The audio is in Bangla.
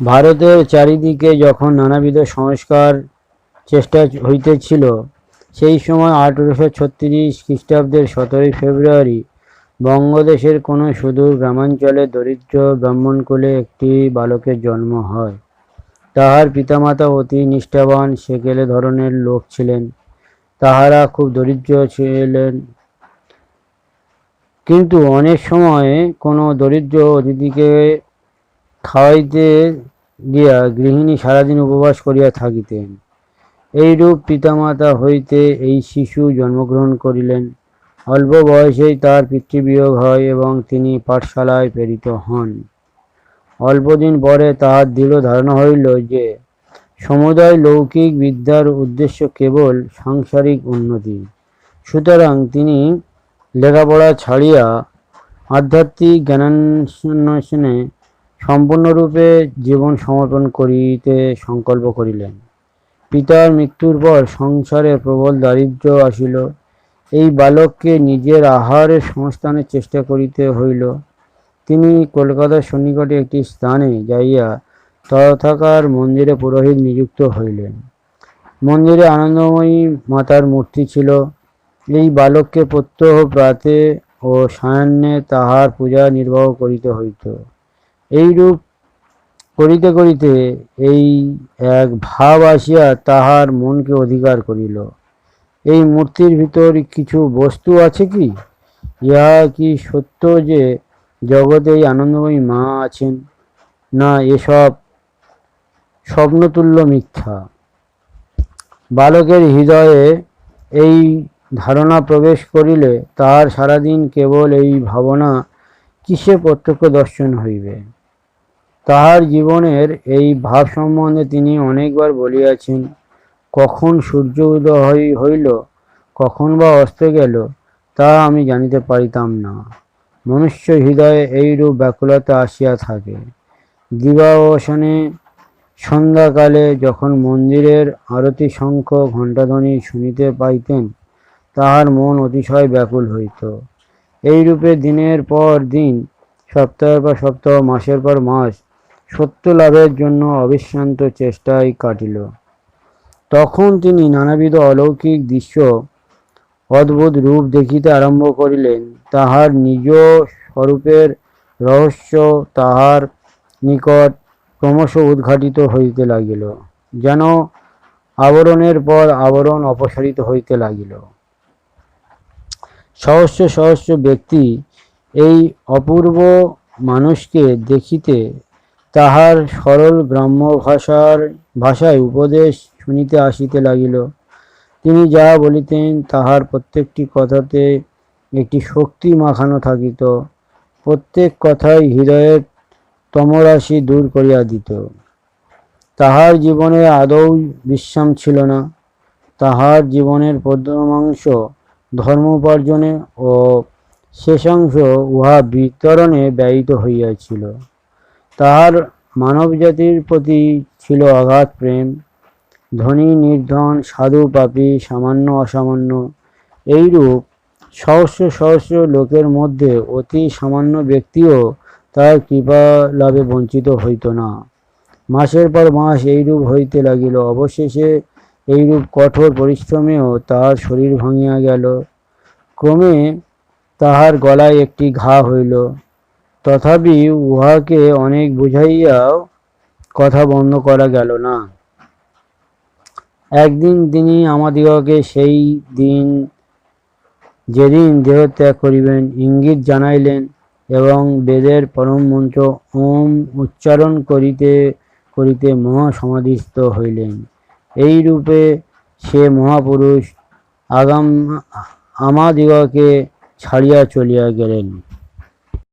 ভারতের চারিদিকে যখন নানাবিধ সংস্কার চেষ্টা হইতেছিল, সেই সময় 1836 খ্রিস্টাব্দের 17 ফেব্রুয়ারি বঙ্গদেশের কোনো সুদূর গ্রামাঞ্চলে দরিদ্র ব্রাহ্মণকুলে একটি বালকের জন্ম হয়। তাহার পিতামাতা অতি নিষ্ঠাবান সেকেলে ধরনের লোক ছিলেন। তাহারা খুব দরিদ্র ছিলেন, কিন্তু অনেক সময় কোনো দরিদ্র অতিথিকে খাওয়াইতে গিয়া গৃহিণী সারাদিন উপবাস করিয়া থাকিতেন। এইরূপ পিতামাতা হইতে এই শিশু জন্মগ্রহণ করিলেন। অল্প বয়সেই তার পিতৃবিয়োগ হয় এবং তিনি পাঠশালায় প্রেরিত হন। অল্পদিন পরে তাহার দৃঢ় ধারণা হইল যে সমুদয় লৌকিক বিদ্যার উদ্দেশ্য কেবল সাংসারিক উন্নতি। সুতরাং তিনি লেখাপড়া ছাড়িয়া আধ্যাত্মিক জ্ঞানান্বেষণে সম্পূর্ণরূপে জীবন সমর্পণ করিতে সংকল্প করিলেন। পিতার মৃত্যুর পর সংসারে প্রবল দারিদ্র্য আসিল। এই বালককে নিজের আহারের সংস্থানের চেষ্টা করিতে হইল। তিনি কলকাতার সন্নিকটে একটি স্থানে যাইয়া তথাকার মন্দিরে পুরোহিত নিযুক্ত হইলেন। মন্দিরে আনন্দময়ী মাতার মূর্তি ছিল। এই বালককে প্রত্যহ প্রাতে ও সায়াহ্নে তাহার পূজা নির্বাহ করিতে হইত। এইরূপ করিতে করিতে এই এক ভাব আসিয়া তাহার মনকে অধিকার করিল। এই মূর্তির ভিতর কিছু বস্তু আছে কি? ইহা কি সত্য যে জগতে এই আনন্দময়ী মা আছেন? না, এসব স্বপ্নতুল্য মিথ্যা? বালকের হৃদয়ে এই ধারণা প্রবেশ করিলে তাহার সারাদিন কেবল এই ভাবনা, কিসে প্রত্যক্ষ দর্শন হইবে। তাহার জীবনের এই ভাব সম্বন্ধে তিনি অনেকবার বলিয়াছেন। কখন সূর্য উদয় হইল, কখন বা অস্ত গেল, তা আমি জানিতে পারিতাম না। মনুষ্য হৃদয়ে এইরূপ ব্যাকুলতা আসিয়া থাকে। দিবাবসানে সন্ধ্যাকালে যখন মন্দিরের আরতি শঙ্খ ঘণ্টাধ্বনি শুনিতে পাইতেন, তাহার মন অতিশয় ব্যাকুল হইত। এইরূপে দিনের পর দিন, সপ্তাহের পর সপ্তাহ, মাসের পর মাস সত্য লাভের জন্য অবিশ্রান্ত চেষ্টায় কাটিল। তখন তিনি নানাবিধ অলৌকিক দৃশ্য, অদ্ভুত রূপ দেখিতে আরম্ভ করিলেন। তাহার নিজ স্বরূপের রহস্য তাহার নিকট ক্রমশ উদ্ঘাটিত হইতে লাগিল, যেন আবরণের পর আবরণ অপসারিত হইতে লাগিল। সহস্র সহস্র ব্যক্তি এই অপূর্ব মানুষকে দেখিতে তাহার সরল গ্রাম্য ভাষায় উপদেশ শুনিতে আসিতে লাগিল। তিনি যাহা বলিতেন তাহার প্রত্যেকটি কথাতে একটি শক্তি মাখানো থাকিত। প্রত্যেক কথাই হৃদয়ের তমরাশি দূর করিয়া দিত। তাহার জীবনে আদৌ বিশ্রাম ছিল না। তাহার জীবনের প্রথমাংশ ধর্মোপার্জনে ও শেষাংশ উহা বিতরণে ব্যয়িত হইয়াছিল। তাহার মানবজাতির প্রতি ছিল অগাধ প্রেম। ধনী নির্ধন, সাধু পাপী, সামান্য অসামান্য, এইরূপ সহস্র সহস্র লোকের মধ্যে অতি সামান্য ব্যক্তিও তাহার কৃপা লাভে বঞ্চিত হইত না। মাসের পর মাস এইরূপ হইতে লাগিল। অবশেষে এইরূপ কঠোর পরিশ্রমেও তাহার শরীর ভাঙিয়া গেল। ক্রমে তাহার গলায় একটি ঘা হইল। তথাপি উহাকে অনেক বুঝাইয়াও কথা বন্ধ করা গেল না। একদিন তিনি আমাদিগকে সেই দিন, যেদিন দেহত্যাগ করিবেন, ইঙ্গিত জানাইলেন এবং বেদের পরম মন্ত্র ওম উচ্চারণ করিতে করিতে মহাসমাধিস্থ হইলেন। এইরূপে সে মহাপুরুষ আমাদিগকে ছাড়িয়া চলিয়া গেলেন।